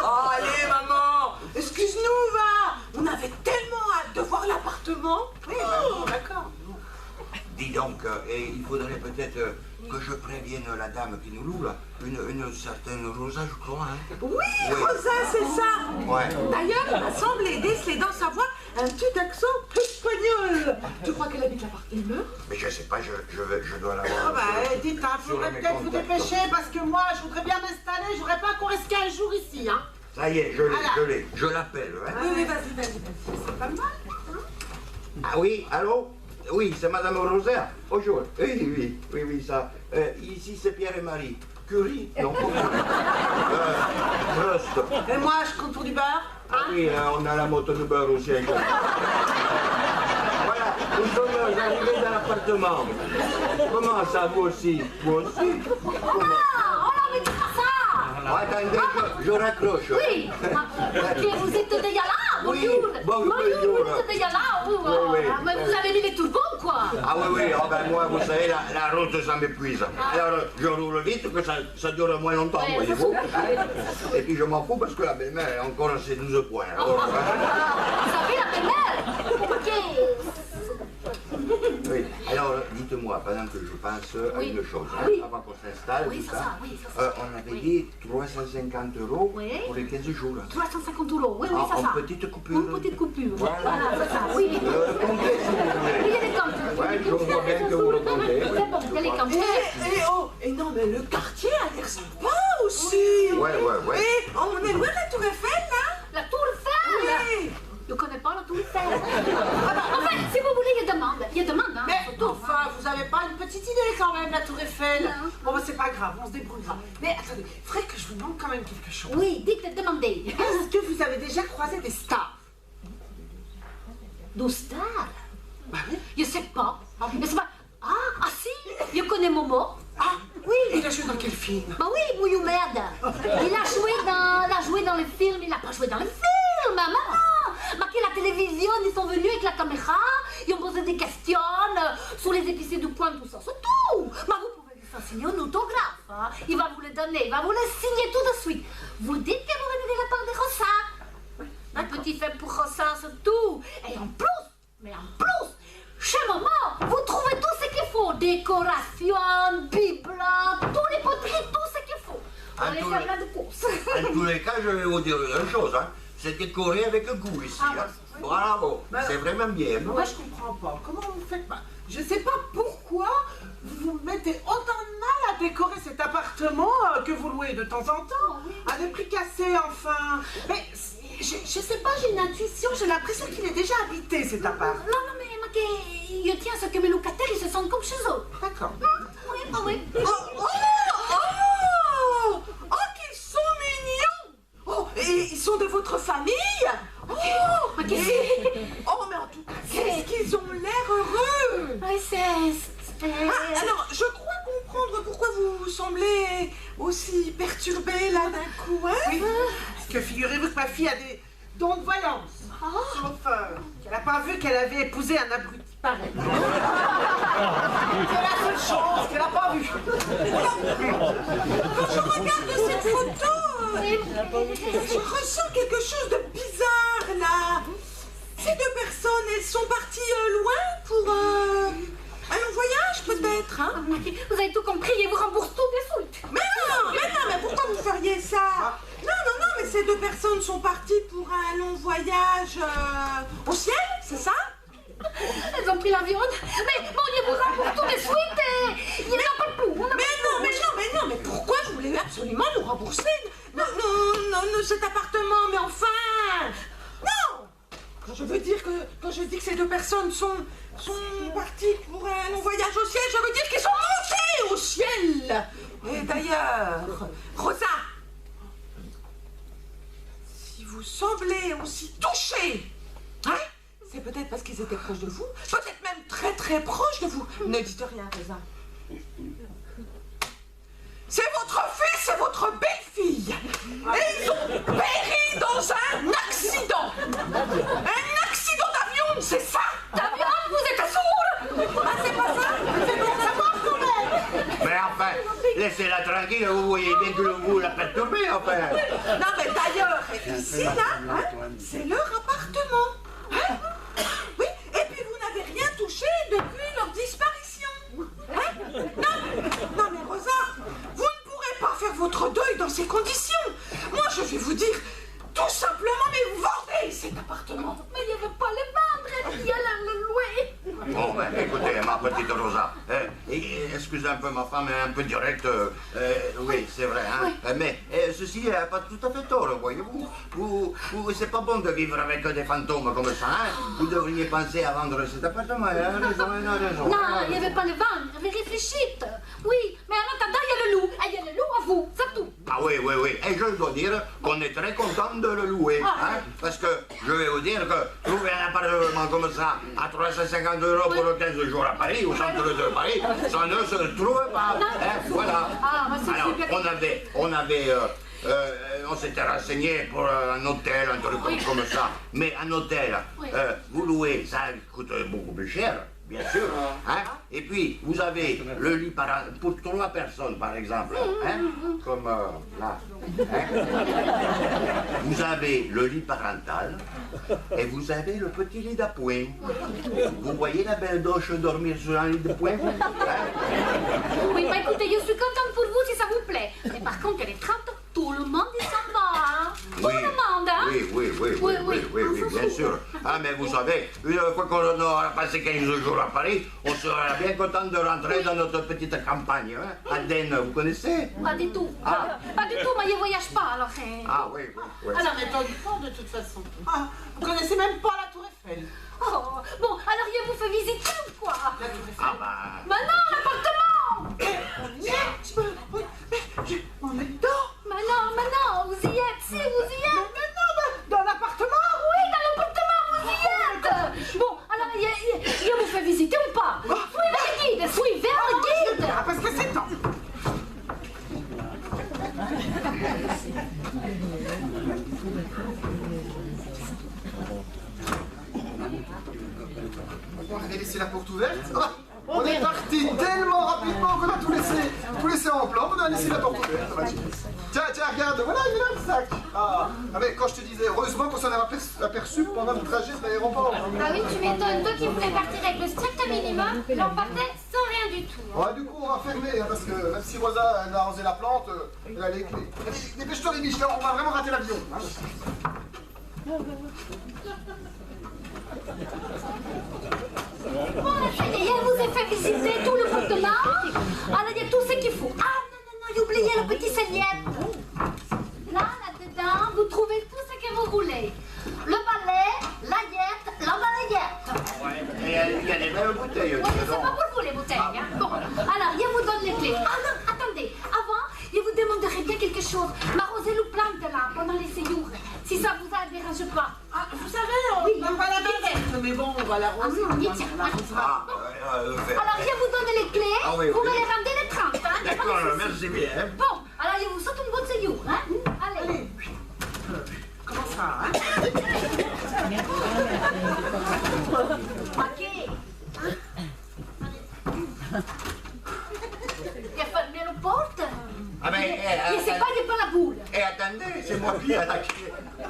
Oh, allez, maman, excuse-nous, va. On avait tellement hâte de voir l'appartement. Oui, bon, d'accord. Dis donc, il faudrait peut-être que je prévienne la dame qui nous loue, là, une certaine Rosa, je crois, hein. Oui, Rosa, c'est ça. Ouais. D'ailleurs, il m'a semblé déceler dans sa voix un petit accent espagnol. Tu crois qu'elle habite l'appartement? Mais je sais pas, je dois l'avoir. Ah bah, dites, il faudrait peut-être vous dépêcher parce que moi, je voudrais bien m'installer. Je voudrais pas qu'on reste 15 jours ici, hein. Ça y est, je l'ai, je l'appelle, hein. Oui, vas-y. C'est pas mal. Ah oui, allô? Oui, c'est Madame Rosa. Bonjour. Oui, ça. Ici, c'est Pierre et Marie. Curie? Non. Prost. Et moi, je compte pour du beurre. Ah oui, on a la moto de beurre aussi. Voilà, nous sommes arrivés dans l'appartement. Comment ça, vous aussi? Vous aussi? Comment? Oh là, mais dis pas ça. Attendez, je raccroche. Oui. Ok, vous êtes déjà là. Oui, Bonjour. bonjour. Vous êtes déjà là. Oui. Mais vous avez mis les turbos, quoi. Ah oui, oh ben moi, vous savez, la route, ça m'épuise. Alors, je roule vite, que ça dure moins longtemps, Ouais, voyez-vous. ça Et puis, je m'en fous parce que la belle-mère est encore à ses 12 points. Alors, Vous savez, la belle-mère. Ok. oui. Alors, dites-moi, pendant que je pense à Oui. une chose, hein, Oui. avant qu'on s'installe, Oui, tout c'est ça, oui, c'est ça. on avait Oui. dit 350 € Oui. pour les 15 jours. 350 €. Oui, c'est En ça. petite coupure. En petite coupure. Voilà. C'est ça. Oui. Comptez si vous Oui, voulez. il y a des comptes. Ouais, je vois bien que vous le comptez. C'est bon, il y a les comptes. Et non, mais le quartier a l'air sympa aussi. Ouais. Et on est loin de la Tour Eiffel, là. La Tour Eiffel. Oui. Je ne connais pas la Tour Eiffel. Enfin, si vous voulez, il y a demande. Il y a demande, hein. Mais enfin, vous avez pas une petite idée quand même, la Tour Eiffel? Non. Bon, bah, c'est pas grave, on se débrouillera. Mais attendez, il faudrait que je vous demande quand même quelque chose. Oui, dites, demandez. Est-ce que vous avez déjà croisé des stars? Deux stars? Bah oui. Je sais pas. Mais c'est pas... Ah, si, je connais Momo. Ah, Oui. il a joué dans quel film? Bah oui, Mouillou Merde. Il a joué dans les films, il a pas joué dans les films, maman. Marqué la télévision, ils sont venus avec la caméra, ils ont posé des questions sur les épiciers du coin, tout ça, c'est tout. Mais vous pouvez lui faire signer un autographe, hein. Il va vous le donner, il va vous le signer tout de suite. Vous dites que vous venez de la part de Rosa. Un petit fait pour Rosa, c'est tout. Et en plus, chez maman, vous trouvez tout ce qu'il faut. Décoration, bible, tous les poteries, tout ce qu'il faut. On En les tous fait les- plein de courses. En tous les cas, je vais vous dire une chose, hein. C'est décoré avec goût ici. Ah, Hein. Bravo, Bah, c'est vraiment bien. Moi, je comprends pas. Comment vous faites pas? Je sais pas pourquoi vous mettez autant de mal à décorer cet appartement que vous louez dépanner de temps en temps. À des prix cassés, enfin. Mais je sais pas, j'ai une intuition, j'ai l'impression qu'il est déjà habité cet appart. Non, mais je tiens à ce que mes locataires ils se sentent comme chez eux. D'accord. Oui. Oh, qu'ils sont mignons! Oh, et ils sont de votre famille? Oh, Mais qu'est-ce que oh, mais en tout cas, qu'est-ce qu'ils ont l'air heureux! Alors, je crois comprendre pourquoi vous semblez aussi perturbé là d'un coup, hein? Oui, parce que figurez-vous que ma fille a des dons de voyance. Sauf qu'elle n'a pas vu qu'elle avait épousé un abruti pareil. C'est la seule chose qu'elle n'a pas vue. Quand je regarde cette photo, je ressens quelque chose de bizarre là. Ces deux personnes, elles sont parties loin pour un long voyage peut-être, hein? Vous avez tout compris et vous remboursez tout des suites. Mais pourquoi vous feriez ça? Non, mais ces deux personnes sont parties pour un long voyage au ciel, c'est ça? Elles ont pris l'avion. Mais bon, je vous rembourse tout des suites et il n'y en a pas plus. Mais pourquoi vous voulez absolument nous rembourser? Non, cet appartement, mais enfin! Non! Quand je dis que ces deux personnes sont parties pour un long voyage au ciel, je veux dire qu'ils sont montés au ciel! Et d'ailleurs, Rosa, si vous semblez aussi touchée, hein? C'est peut-être parce qu'ils étaient proches de vous, peut-être même très très proches de vous. Ne dites rien, Rosa. C'est votre fils et votre belle-fille. Et ils ont péri dans un accident. Un accident d'avion, c'est ça? D'avion, vous êtes sourd. Ah, c'est pas ça? C'est bon, ça marche quand même. Mais enfin, laissez-la tranquille, vous voyez bien que vous la perturbez, enfin. Non, mais d'ailleurs, ici, là, hein, c'est leur appartement. Hein? Oui, et puis vous n'avez rien touché depuis leur disparition. Hein? Non, mais Rosa, vous ne pourrez pas faire votre deuil dans ces conditions. Moi, je vais vous dire, tout simplement, mais vendez cet appartement. Mais il ne veut pas le vendre, il y a le louer. Bon, ben, écoutez, ma petite Rosa, excusez un peu, ma femme est un peu directe, oui, c'est vrai, hein, mais ceci n'a pas tout à fait tort, voyez-vous. C'est pas bon de vivre avec des fantômes comme ça, hein. Vous devriez penser à vendre cet appartement, elle a raison. Non, il ne veut pas le vendre, mais réfléchissez. Oui, mais en attendant, il y a le loup. Et il y a le loup à vous, c'est tout. Ah oui, et je dois dire qu'on est très content de le louer, hein, parce que je vais vous dire que trouver un appartement comme ça à 350 € pour 15 jours à Paris, au centre de Paris, ça ne se trouve pas, hein, voilà. Alors, on s'était renseigné pour un hôtel, un truc comme ça, mais un hôtel, vous louez, ça coûte beaucoup plus cher. Bien sûr, hein? Et puis, vous avez le lit pour 3 personnes, par exemple, hein? Comme là. Hein? Vous avez le lit parental et vous avez le petit lit d'appoint. Vous voyez la belle doche dormir sur un lit d'appoint? Oui, bah écoutez, je suis contente pour vous si ça vous plaît. Mais par contre, les 30, tout le monde il s'en va, hein? Tout le monde, hein? Oui, bien sûr. Ah, mais vous savez, une fois qu'on aura passé 15 jours à Paris, on sera bien content de rentrer dans notre petite campagne, hein? Aden, vous connaissez? Pas du tout. Pas du tout, mais je ne voyage pas, alors. Ah oui. Alors, mettons du temps de toute façon. Ah, vous connaissez même pas la Tour Eiffel. Oh, bon, alors je vous fais visiter ou quoi? La Tour Eiffel. Ah bah... Mais non, l'appartement! On est dedans. Mais non, vous y êtes, si, vous y êtes! Mais non, dans l'appartement. Oui, dans l'appartement, vous y êtes! Bon, alors, je vous fais visiter ou pas? Suivez le guide! Ah, parce que c'est temps. On avait laissé la porte ouverte. Ah, on est parti tellement rapidement qu'on a tout laissé en plan. On a laissé la porte ouverte. Tiens, regarde, voilà, il est là le sac. Ah, mais quand je te disais, heureusement qu'on s'en est aperçu pendant le trajet de l'aéroport. Ah oui, tu m'étonnes. Toi qui voulais partir avec le strict minimum, là on partait sans rien du tout. Ouais, du coup, on va fermer, hein, parce que même si Rosa elle a arrosé la plante, elle a les clés. Allez, dépêche-toi, les Michelin, on va vraiment rater l'avion. Hein. Bon, ça y est, je vous ai fait visiter tout le appartement. Alors, il y a tout ce qu'il faut. Ah, non, j'ai oublié essayez le petit sellette. Là, là-dedans, vous trouvez tout ce que vous voulez. Le balai, l'aillette, la balayette. Ouais, et il y a les mêmes bouteilles. Oui, c'est pas pour vous les bouteilles. Hein. Bon, alors, je vous donne les clés. Ah non, attendez. Avant, je vous demanderai bien quelque chose. M'arroser le plante là, pendant les séjours. Si ça vous dérange pas. Ah, vous savez, on n'a pas la main verte, mais bon, on va l'arroser. Ah, tiens, Ah, alors, je vous donne les clés. Ah oui, vous oui. me les rendez les 30. Hein, y a pas de d'accord, souci. merci bien. Bon, alors, je vous souhaite une bonne séjour. Hein. Allez. Allez. Comment ça, hein? Ok. Il a fermé la porte. Ah ben, Et c'est pas de pas la boule. et attendez, c'est moi qui ai attaqué.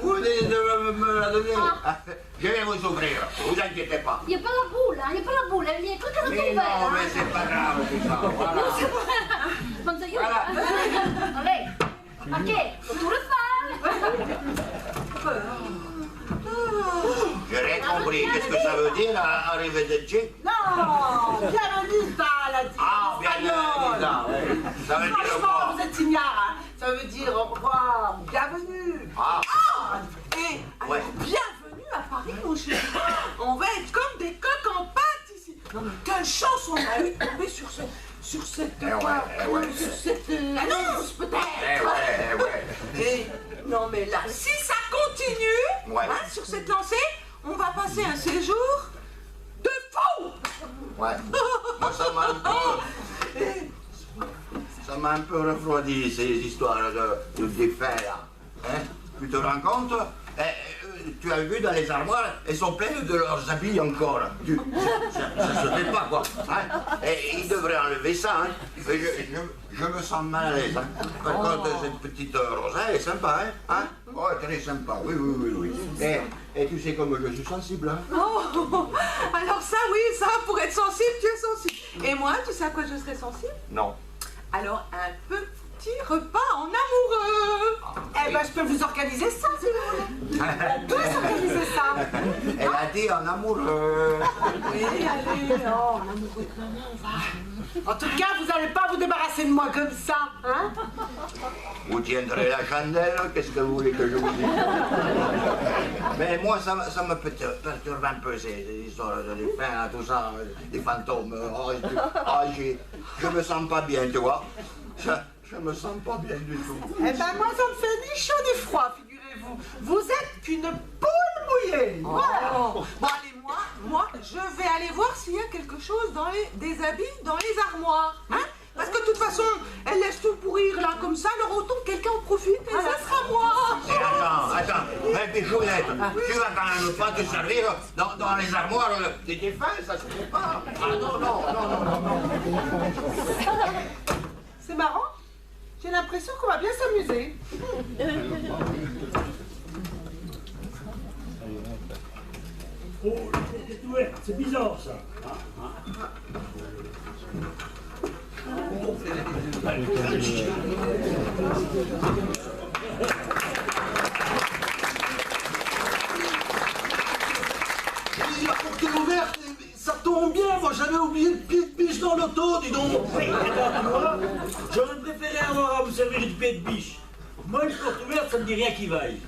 Vous venez de me la donner. Ah. Je vais vous ouvrir, vous inquiétez pas. Il n'y a pas la boule, hein. Il n'y a pas la boule. Il y a un truc à Mais retrouver. non, Hein. mais c'est pas grave tout ça, voilà. Bon, ça y est. Voilà. Allez. Ok. Tout le fan. J'ai rien compris, qu'est-ce que ça veut dire, arrivederci? Non, bienvenue, ça, la dit. Ah, bien, ça, ouais. Ça veut dire Franchement, quoi? vous êtes ignare, hein. Ça veut dire au revoir, bienvenue. Ah, Et Ouais. alors, bienvenue à Paris, mon chéri. On va être comme des coqs en pâte ici. Non mais quelle chance on a eu de tomber sur cette ouais, sur cette annonce peut-être. ouais. Et non mais là, si ça continue, Ouais. hein, sur cette lancée, on va passer un séjour de fou. Ouais. Moi, ça m'a un peu refroidi, ces histoires de défunts, là. Hein? Tu te rends compte? Tu as vu dans les armoires, elles sont pleines de leurs habits encore. Ça se fait pas, quoi. Hein? Et ils devraient enlever ça. Hein? Je me sens mal à l'aise. Hein? Par contre, cette petite Rosa, elle est sympa. Hein? Oh, très sympa, oui. Et tu sais comme je suis sensible. Hein? Oh, alors ça oui, ça pour être sensible, tu es sensible. Et moi, tu sais à quoi je serais sensible? Non. Alors un petit repas en amoureux. Eh ben, je peux vous organiser ça, si vous voulez. On peut s'organiser ça. Elle a dit en amoureux. Oui, allez, oh, en amoureux. En tout cas, vous n'allez pas vous débarrasser de moi comme ça, hein? Vous tiendrez la chandelle, qu'est-ce que vous voulez que je vous dise? Mais moi, ça me perturbe un peu, ces histoires de défunts, tout ça, des fantômes. Je me sens pas bien, tu vois. Je me sens pas bien du tout. Eh ben, moi, ça me fait ni chaud ni froid, figurez-vous. Vous êtes qu'une poule mouillée. Voilà. Oh. Bon allez, moi, je vais aller voir s'il y a quelque chose dans des habits dans les armoires. Hein? Parce que de toute façon, elles laissent tout pourrir là comme ça, alors autant que quelqu'un en profite et ça sera moi. Et attends, mais Bichounette, tu vas quand même pas te servir dans les armoires des défunts, ça se fait pas. Ah non. C'est marrant. J'ai l'impression qu'on va bien s'amuser. Oh, la porte est ouverte, c'est bizarre ça. La porte est ouverte, ça tombe bien, moi j'avais oublié le pied de biche dans l'auto, dis donc. Oui, moi, j'aurais préféré avoir à vous servir du pied de biche. Moi, une porte ouverte, ça ne dit rien qui vaille.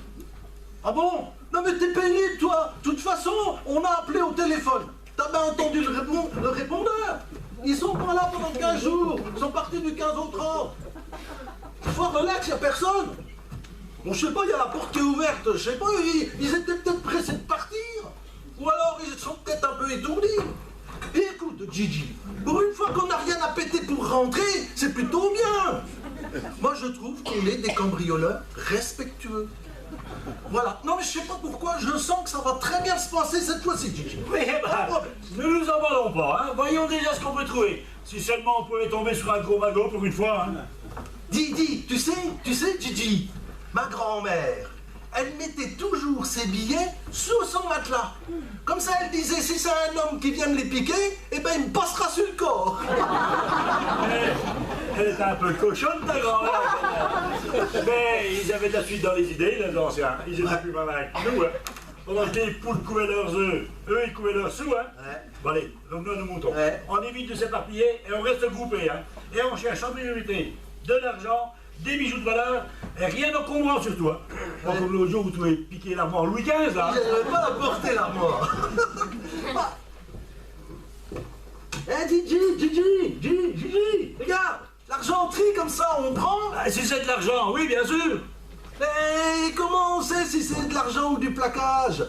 Ah bon? Non mais t'es pénible toi. De toute façon, on a appelé au téléphone. T'as bien entendu le répondeur? Ils sont pas là pendant 15 jours. Ils sont partis du 15 au 30. Faut relax, y a personne. Bon, je sais pas, il y a la porte qui est ouverte. Je sais pas, ils étaient peut-être pressés de partir. Ou alors ils sont peut-être un peu étourdis. Et écoute, Gigi, pour une fois qu'on n'a rien à péter pour rentrer, c'est plutôt bien. Moi, je trouve qu'on est des cambrioleurs respectueux. Voilà. Non, mais je sais pas pourquoi, je sens que ça va très bien se passer cette fois-ci, Gigi. Oui, ne nous emballons pas, hein. Voyons déjà ce qu'on peut trouver. Si seulement on pouvait tomber sur un gros magot pour une fois, hein. Dis, tu sais, Gigi, ma grand-mère, elle mettait toujours ses billets sous son matelas. Comme ça, elle disait, si c'est un homme qui vient me les piquer, eh ben, il me passera sur le corps. Elle était un peu cochonne, ta grand-mère. Mais ils avaient de la suite dans les idées, les anciens. Ils étaient plus malins que nous, hein. Pendant que les poules couvaient leurs œufs, eux, ils couvaient leurs sous, hein. Ouais. Bon, allez, donc nous montons. Ouais. On évite de s'éparpiller et on reste groupés, hein. Et on cherche en priorité de l'argent, des bijoux de valeur, et rien d'encombrant sur toi. Pas comme l'autre jour où tu m'avais piqué l'armoire Louis XV, là. J'avais pas apporté l'armoire. Eh, Gigi, regarde, l'argenterie comme ça, on prend. Ah, si c'est de l'argent, oui, bien sûr. Et comment on sait si c'est de l'argent ou du plaquage?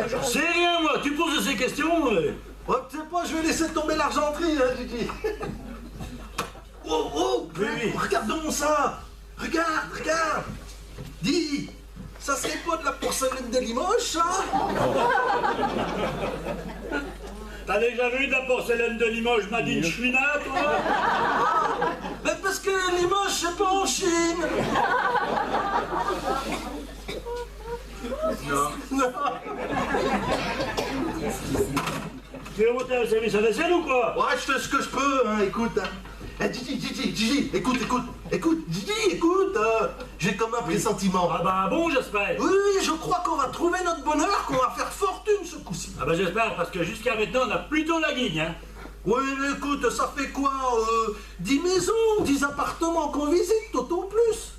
J'en sais rien, moi, tu poses ces questions. Ouais, tu sais pas, je vais laisser tomber l'argenterie, hein, Gigi. Oh, Oui. regardons ça. Regarde. Dis, ça serait pas de la porcelaine de Limoges, ça? T'as déjà vu de la porcelaine de Limoges Madine Chouina, toi? Mais parce que Limoges, c'est pas en Chine. Non. Tu veux monter un service à vaisselle ou quoi? Ouais, je fais ce que je peux, hein, écoute. Hein. Eh, Gigi, écoute, Gigi, écoute, j'ai comme un pressentiment. Ah bah bon, j'espère. Oui, je crois qu'on va trouver notre bonheur, qu'on va faire fortune ce coup-ci. Ah bah j'espère, parce que jusqu'à maintenant, on a plutôt la guigne, hein. Oui, mais écoute, ça fait quoi 10 maisons, 10 appartements qu'on visite, tout au plus.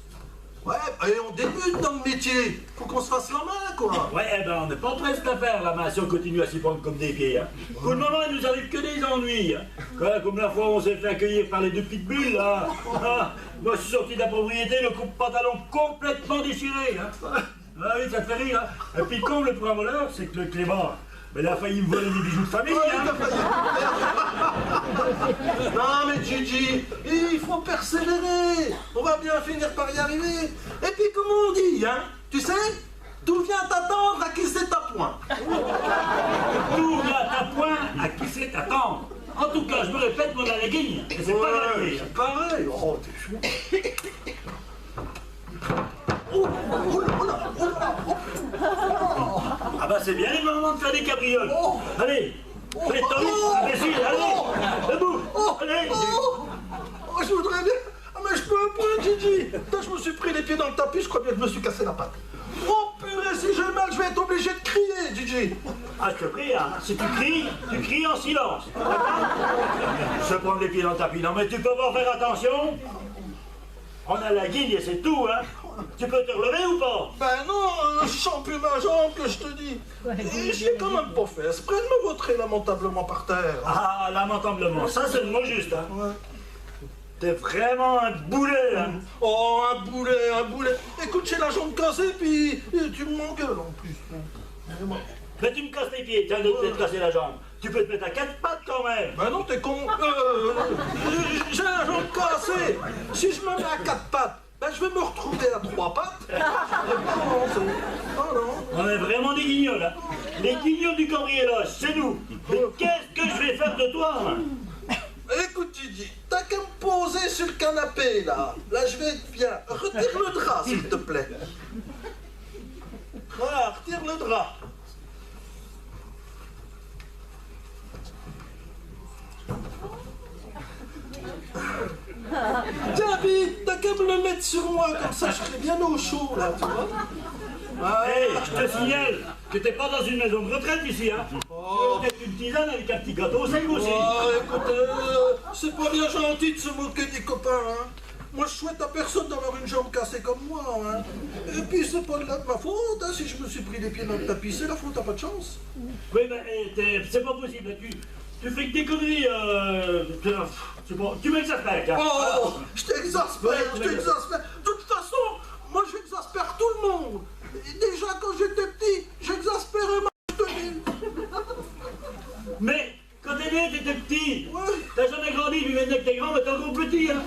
Ouais, et on débute dans le métier. Faut qu'on se fasse la main, quoi. Ouais, eh ben on n'est pas presque à faire la main si on continue à s'y prendre comme des pieds. Hein. Pour le moment, il nous arrive que des ennuis. Hein. Comme la fois où on s'est fait accueillir par les deux petites bulles, là. Ah, moi, je suis sorti de la propriété, le pantalon complètement déchiré. Hein. Ah oui, ça te fait rire. Hein. Et puis, comme le point voleur, c'est que le Clément, mais il a failli me voler des bijoux de famille. Hein. Non, mais Gigi, il faut persévérer. On va bien finir par y arriver. Et puis, comme on dit, hein, tu sais, tout vient t'attendre à qui c'est ta point. Tout vient à point à qui c'est attendre. En tout cas, je me répète, mon la guigne. Et c'est pas grave. C'est pareil. Oh, t'es chou. Oh là. Ah bah c'est bien le moment de faire des cabrioles. Allez, fais ton imbécile, allez, debout, allez. Oh, je voudrais bien. Ah, mais je peux pas, Gigi. Putain, je me suis pris les pieds dans le tapis, je crois bien que je me suis cassé la patte. Oh purée, si j'ai mal, je vais être obligé de crier, Gigi. Ah, je te prie, hein. Si tu cries en silence. Je prends les pieds dans le tapis. Non, mais tu peux pas faire attention. On a la guigne et c'est tout, hein. Tu peux te relever ou pas? Ben non, je sens plus ma jambe que je te dis. Et j'y ai quand même pas fait exprès de me vautrer lamentablement par terre. Ah, lamentablement, ça c'est le mot juste, hein. Ouais. T'es vraiment un boulet, hein. Oh, un boulet. Écoute, j'ai la jambe cassée, puis tu m'engueules en plus. Mais tu me casses les pieds, tiens de te casser la jambe. Tu peux te mettre à 4 pattes quand même. Ben non, t'es con. J'ai la jambe cassée. Si je me mets à 4 pattes, ben je vais me retrouver à 3 pattes. Non. On est vraiment des guignols, hein. Les guignols du cambriolage, c'est nous. Mais qu'est-ce que je vais faire de toi, hein? Écoute, Gigi, t'as qu'à me poser sur le canapé, là. Là, je vais être bien. Retire le drap, s'il te plaît. Voilà, retire le drap. Tiens, vite, t'as qu'à me le mettre sur moi, comme ça je serai bien au chaud, là, tu vois. Hey, je te signale que t'es pas dans une maison de retraite ici, hein. Peut-être une tisane avec un petit gâteau au sel aussi. Oh, écoute, c'est pas bien gentil de se moquer des copains, hein. Moi, je souhaite à personne d'avoir une jambe cassée comme moi, hein. Et puis, c'est pas de ma faute, hein, si je me suis pris les pieds dans le tapis, c'est la faute, t'as pas de chance. Oui, mais c'est pas possible, tu fais que des conneries, tu m'exaspères, hein. Oh, je t'exaspère. De toute façon, moi, j'exaspère tout le monde. Et déjà, quand j'étais petit, j'exaspérais ma tenue. Mais quand t'es né, t'étais petit. Ouais. T'as jamais grandi, puis maintenant que t'es grand, mais t'es encore petit, hein.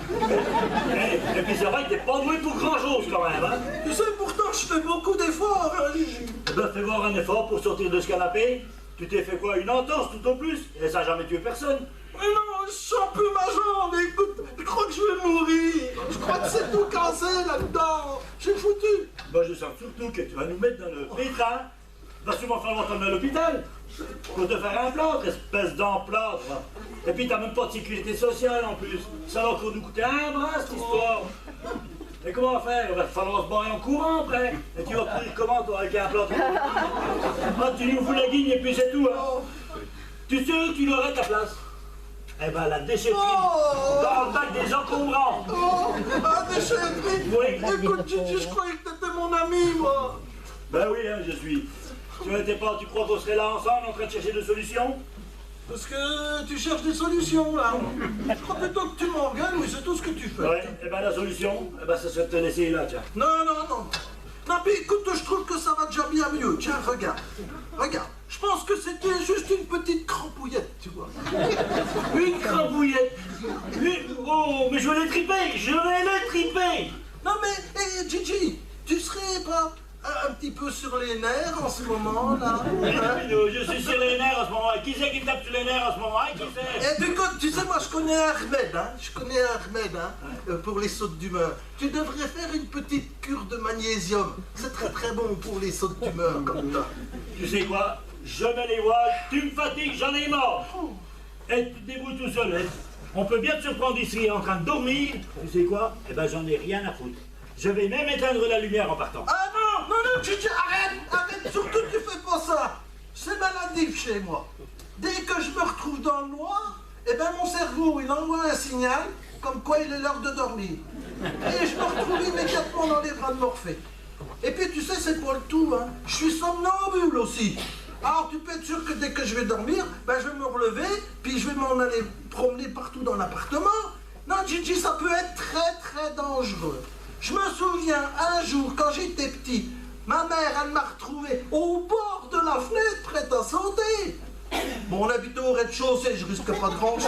Et puis c'est vrai que t'es pas doué pour grand chose quand même, hein. Tu sais, pourtant, je fais beaucoup d'efforts, hein, Gigi. Ben, fais voir un effort pour sortir de ce canapé. Tu t'es fait quoi, une entorse tout au plus? Et ça n'a jamais tué personne. Mais non, je sens plus ma jambe, écoute, je crois que je vais mourir. Je crois que c'est tout cassé là-dedans. J'ai foutu. Ben, je sens surtout que tu vas nous mettre dans le pétrin. Va sûrement falloir t'emmener à l'hôpital pour te faire un plâtre, espèce d'emplâtre. Et puis t'as même pas de sécurité sociale en plus. Ça va encore nous coûter un bras cette histoire. Et comment on va faire? Il va falloir se barrer en courant après. Et tu vas courir comment toi avec un plâtre? Ah, tu nous fous la guigne et puis c'est tout, hein. Tu sais où tu l'aurais ta place? Eh ben, la déchetterie Oh. dans le bac des encombrants. Oh, ah, déchetterie. Oui. Écoute, Gigi, je croyais que t'étais mon ami, moi. Ben oui, hein, je suis. Tu crois qu'on serait là ensemble en train de chercher des solutions? Parce que tu cherches des solutions, là. Je crois plutôt que tu m'engueules, mais c'est tout ce que tu fais. Ouais, et ben la solution, ça serait de te laisser là, tiens. Non. Non, puis écoute, je trouve que ça va déjà bien mieux. Tiens, regarde. Je pense que c'était juste une petite crampouillette, tu vois. Une crampouillette. Oh, mais je vais les triper. Non, mais, hé, Gigi, tu serais pas un petit peu sur les nerfs en ce moment, là, hein? Je suis sur les nerfs en ce moment. Qui c'est qui me tape sur les nerfs en ce moment, hein? Qui c'est? Et puis écoute, tu sais, moi je connais un remède, pour les sautes d'humeur. Tu devrais faire une petite cure de magnésium. C'est très très bon pour les sautes d'humeur comme ça. Tu sais quoi? Je me les vois, tu me fatigues, j'en ai marre. Et tu te débrouilles tout seul, hein? On peut bien te surprendre ici en train de dormir. Tu sais quoi? Eh ben j'en ai rien à foutre. Je vais même éteindre la lumière en partant. Ah non, Gigi, arrête, surtout tu fais pas ça. C'est maladif chez moi. Dès que je me retrouve dans le noir, eh ben mon cerveau il envoie un signal comme quoi il est l'heure de dormir. Et je me retrouve immédiatement dans les bras de Morphée. Et puis tu sais, c'est pas le tout, hein. Je suis somnambule aussi. Alors tu peux être sûr que dès que je vais dormir, ben je vais me relever, puis je vais m'en aller promener partout dans l'appartement. Non, Gigi, ça peut être très très dangereux. Je me souviens, un jour, quand j'étais petit, ma mère, elle m'a retrouvé au bord de la fenêtre, prête à sauter. Bon, on habite au rez-de-chaussée, je risque pas de grand-chose.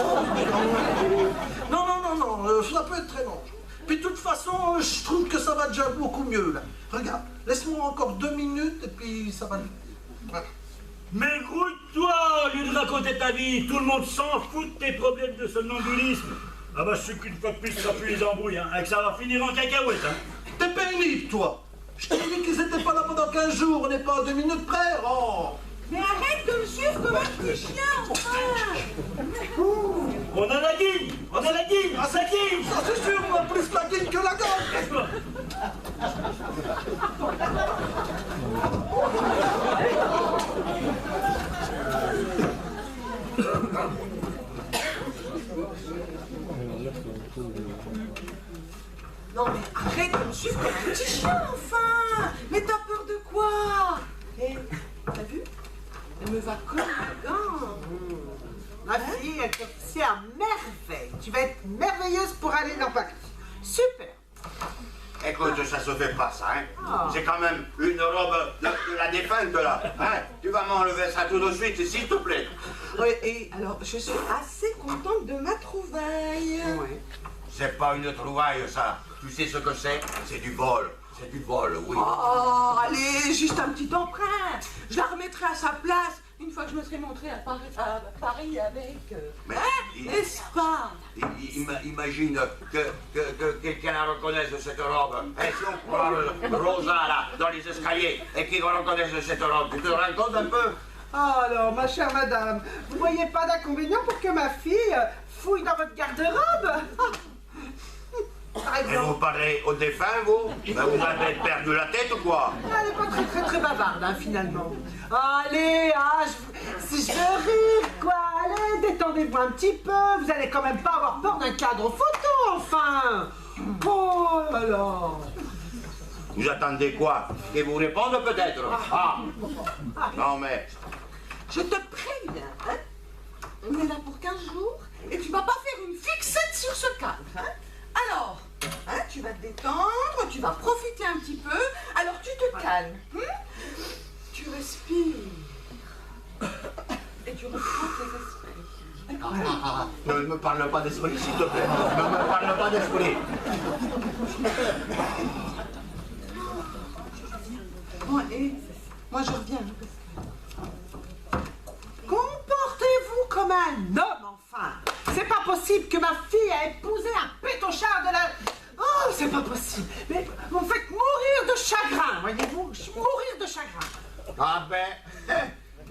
Non, ça peut être très dangereux. Puis de toute façon, je trouve que ça va déjà beaucoup mieux, là. Regarde, laisse-moi encore 2 minutes, et puis ça va... Voilà. Mais grouille-toi au lieu de raconter ta vie. Tout le monde s'en fout de tes problèmes de somnambulisme. Ah bah je sais qu'une fois de plus, ça pue les embrouilles, hein, et que ça va finir en cacahuète, hein. T'es pénible, toi. Je t'ai dit qu'ils étaient pas là pendant 15 jours, on n'est pas à 2 minutes près, oh. Mais arrête de me suivre comme un petit chien, enfin. On a la guine. Ah, ça c'est sûr, on a plus la guine que la gorge. Non mais arrête de me suivre comme un petit chien, enfin. Mais t'as peur de quoi? Eh, t'as vu? Elle me va comme un gant. Ma fille, elle te réussit à merveille. Tu vas être merveilleuse pour aller dans Paris. Super. Écoute, ça se fait pas ça, hein. C'est quand même une robe de la défunte, là. Hein? Tu vas m'enlever ça tout de suite, s'il te plaît. Oui, et alors, je suis assez contente de ma trouvaille. Oui. C'est pas une trouvaille, ça. Tu sais ce que c'est? C'est du vol. C'est du vol, oui. Oh, allez, juste un petit emprunt. Je la remettrai à sa place une fois que je me serai montrée à Paris avec... Mais n'est-ce pas? Imagine que quelqu'un la reconnaisse cette robe. Et si on prend Rosa, là, dans les escaliers, et qu'il reconnaisse cette robe, tu te rends compte un peu? Alors, ma chère madame, vous voyez pas d'inconvénient pour que ma fille fouille dans votre garde-robe? Par Et vous exemple. parlez au défunt, vous? Ben, vous avez perdu la tête ou quoi? Elle est pas très bavarde, hein, finalement. Allez, si je veux rire, quoi. Allez, détendez-vous un petit peu. Vous allez quand même pas avoir peur d'un cadre photo, enfin. Oh là là. Vous attendez quoi? Qu'ils vous répondent peut-être? Ah! Non mais... Je te préviens, hein? On est là pour 15 jours et tu vas pas faire une fixette sur ce cadre, hein? Alors, hein, tu vas te détendre, tu vas profiter un petit peu, alors tu te calmes, tu respires et tu reprends tes esprits. Ne me parle pas d'esprit, s'il te plaît. Ne me parle pas d'esprit. Bon, et moi je reviens. Comportez-vous comme un homme, enfin. C'est pas possible que ma fille a épousé un pétochard de la... Oh, c'est pas possible. Mais vous me faites mourir de chagrin, voyez-vous. Mourir de chagrin. Ah ben,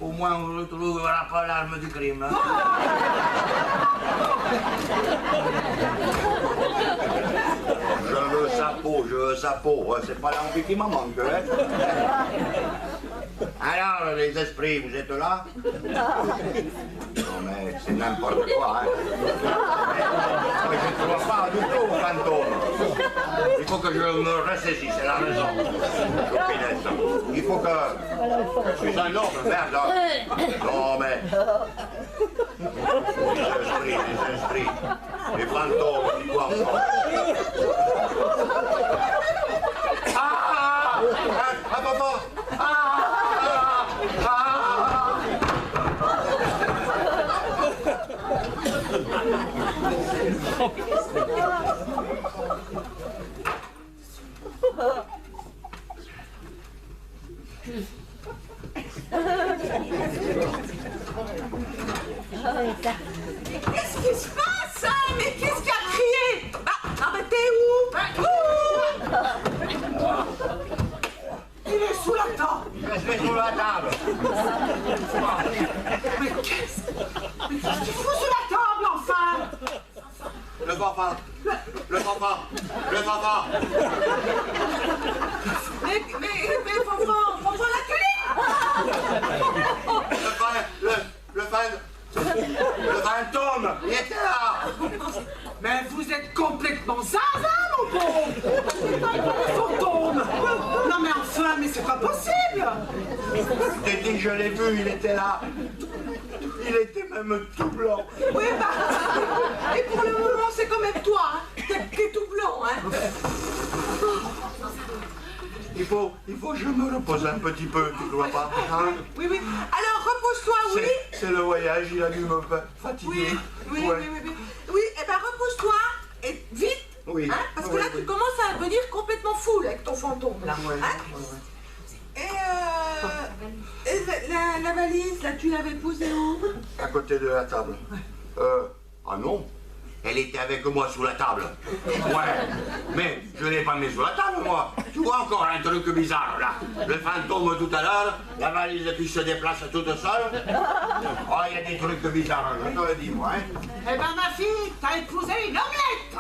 au moins on retrouvera pas l'arme du crime. Hein. Je veux sa peau. C'est pas l'envie qui m'en manque. Hein. Alors, les esprits, vous êtes là? Non, mais mais c'est n'importe quoi, hein. Mais je ne vois pas du tout, fantôme. Il faut que je me ressaisisse, c'est la raison. Choupinette. Il faut que... Je suis un homme, merde. Non, mais... Les esprits, les fantômes, ils doivent... Ah, papa. Qu'est-ce qui se passe, hein? Mais qu'est-ce qui a crié? Ah, mais t'es où? Il est sous la table. Je suis sous la table. Mais qu'est-ce que tu fous sous la table, enfin? Le papa. Le papa. Le papa. Mais Fanfan, la clé. Le fantôme, il était là. Mais vous êtes complètement zinzin, mon pauvre. C'est pas le fantôme. Non mais enfin, mais c'est pas possible. Je t'ai dit que je l'ai vu, il était là. Il était même tout blanc. Oui, bah. Et pour le moment, c'est quand même toi, hein. T'es tout blanc, hein. Il faut que je me repose un petit peu, tu ne crois pas, hein? Oui. Alors, repose-toi, oui. C'est le voyage, il a dû me fatiguer. Oui, et ben repose-toi, et vite. Oui. Hein, parce que là, tu commences à devenir complètement fou avec ton fantôme, là. Hein. Et la valise, là, tu l'avais posée où? À côté de la table. Ah non. Elle était avec moi sous la table. Ouais, mais je l'ai pas mis sous la table, moi. Tu vois encore un truc bizarre, là. Le fantôme tout à l'heure, la valise qui se déplace toute seule. Oh, il y a des trucs bizarres, je te le dis, moi. Hein. Eh ben ma fille, t'as épousé une omelette.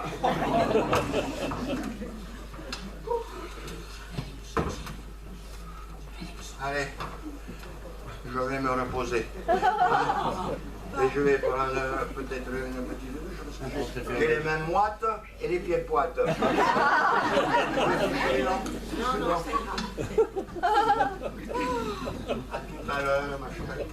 Allez, je vais me reposer. Et je vais prendre peut-être une petite douche. J'ai les mains moites et les pieds poites. Non, à tout à l'heure, ma chérie.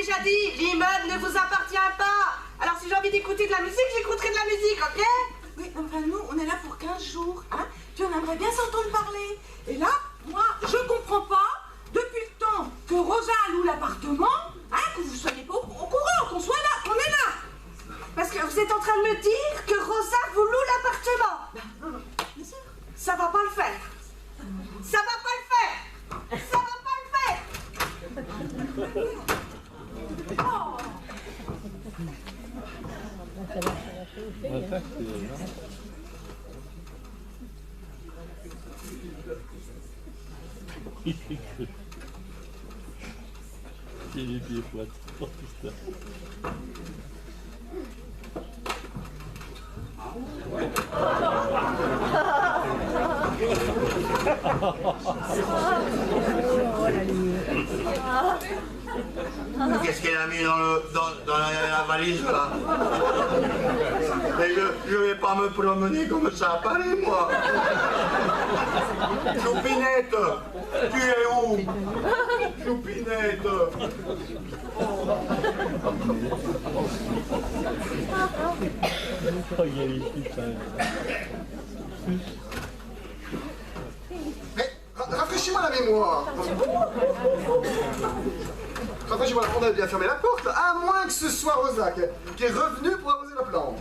déjà dit, l'immeuble ne vous appartient pas. Alors si j'ai envie d'écouter de la musique, j'écouterai de la musique, ok? Oui, enfin nous, on est là pour 15 jours, hein? Puis on aimerait bien s'entendre parler. Et là, moi, je comprends pas, depuis le temps que Rosa loue l'appartement, hein, que vous soyez pas au courant, qu'on soit là, qu'on est là. Parce que vous êtes en train de me dire que Rosa vous loue l'appartement. Non, bien sûr. Ça va pas le faire. Ça va pas le faire. Ça va pas le faire. Oh. C'est les pieds poids. Oh putain. Qu'est-ce qu'elle a mis dans la valise là? Mais je vais pas me promener comme ça à Paris, moi. Choupinette, tu es où? Choupinette. Oh, il y a eu putain. Mais rafraîchis-moi la mémoire. Rafraîchis-moi la, on a bien fermé la porte, à moins que ce soit Rosa qui est revenue pour arroser la plante.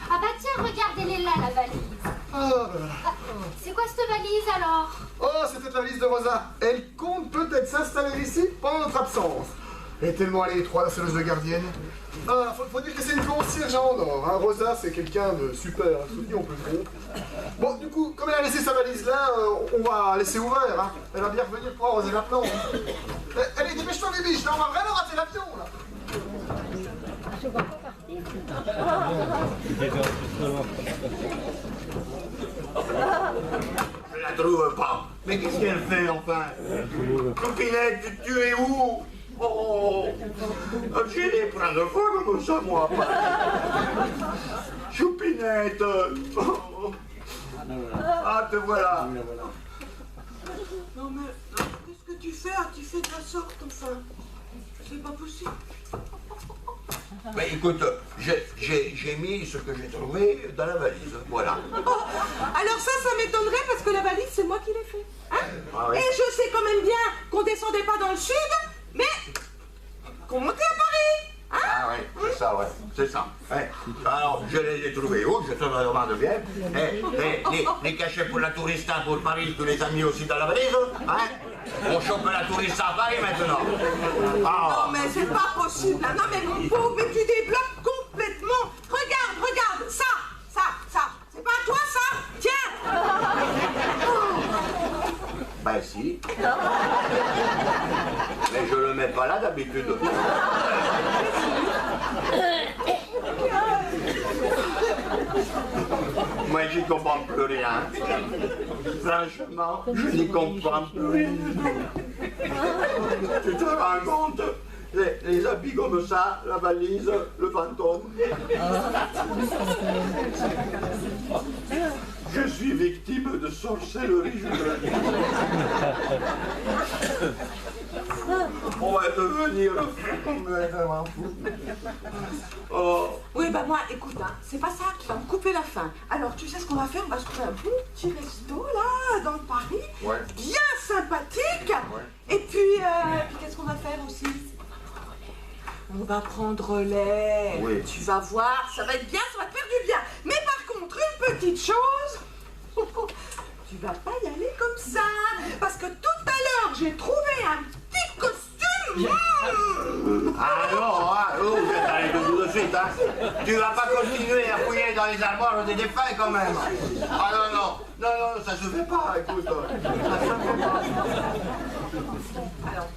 Ah bah tiens, regarde, elle est là, la valise. Ah, bah voilà. C'est quoi cette valise alors? Oh, c'était la valise de Rosa. Elle compte peut-être s'installer ici pendant notre absence. Elle est tellement à l'étroit, la serveuse de gardienne. Ah, faut dire que c'est une concierge en or. Hein. Rosa, c'est quelqu'un de super. Souci, on peut le tromper. Bon, du coup, comme elle a laissé sa valise là, on va laisser ouvert. Hein. Elle va bien revenir pour arroser la plante. Allez, dépêche-toi, Bibiche. Là, on va vraiment rater l'avion, là. Je la trouve pas. Mais qu'est-ce qu'elle fait enfin? Choupinette, tu es où? Oh, j'ai des bras de feu comme ça, moi. Choupinette. Oh. Ah, te voilà. Non mais, qu'est-ce que tu fais? Tu fais de la sorte, enfin. C'est pas possible. Mais écoute, j'ai mis ce que j'ai trouvé dans la valise, voilà. Oh, alors ça m'étonnerait parce que la valise, c'est moi qui l'ai fait. Hein? Ah oui. Et je sais quand même bien qu'on descendait pas dans le sud, mais qu'on montait à Paris. Hein? Ah oui, c'est ça, ouais, c'est ça. Ouais. Alors, je les ai trouvés où? Je te demande bien. Les cachets pour la tourista pour Paris, tu les as mis aussi dans la valise? Hein? On chope la tourista à Paris maintenant. Ah. Non mais c'est pas possible. Non mais mon pauvre, mais tu débloques complètement. Regarde, ça. C'est pas à toi ça? Tiens. Ben si. Mais je le mets pas là d'habitude. Moi, j'y comprends plus rien. Franchement, je n'y comprends plus rien. Tu te rends compte? Les habits comme ça, la valise, le fantôme. Je suis victime de sorcellerie juvénile. On va devenir vraiment fou. Oh. Oui, bah moi, écoute, hein, c'est pas ça qui va me couper la faim. Alors, tu sais ce qu'on va faire? On va se trouver un bon petit resto, là, dans Paris. Ouais. Bien sympathique. Ouais. Et puis qu'est-ce qu'on va faire aussi? On va prendre l'air. Oui. Tu vas voir, ça va être bien, ça va te faire du bien. Mais par contre, une petite chose, tu vas pas y aller comme ça. Parce que tout à l'heure, j'ai trouvé un petit costume. Alors, je t'arrête tout de suite, hein. Tu vas pas continuer à fouiller dans les armoires des défunts quand même. Ah non, ça se fait pas, écoute. Ça se fait pas. Alors,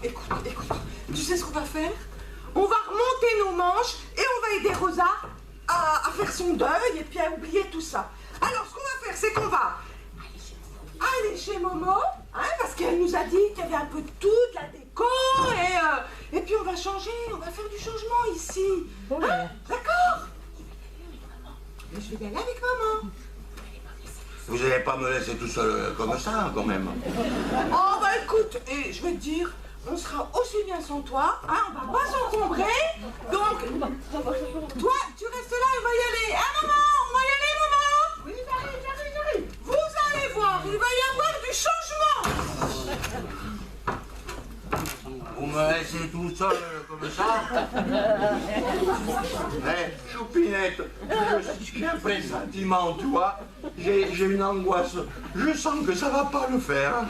écoute. Tu sais ce qu'on va faire? On va remonter nos manches et on va aider Rosa à faire son deuil et puis à oublier tout ça. Alors, ce qu'on va faire, c'est qu'on va aller chez Momo, hein, parce qu'elle nous a dit qu'il y avait un peu de tout, de la déco, et puis on va changer, on va faire du changement ici. Hein? D'accord? Et je vais y aller avec maman. Vous n'allez pas me laisser tout seul comme ça, quand même. Oh, bah écoute, et je vais te dire, on sera aussi bien sans toi, hein, on va pas s'encombrer. Donc, toi, tu restes là, on va y aller. Hein, maman? On va y aller, maman? Oui, j'arrive. Vous allez voir, il va y avoir du changement. Vous me laissez tout seul comme ça? Choupinette, j'ai un pressentiment, tu vois. J'ai une angoisse. Je sens que ça va pas le faire.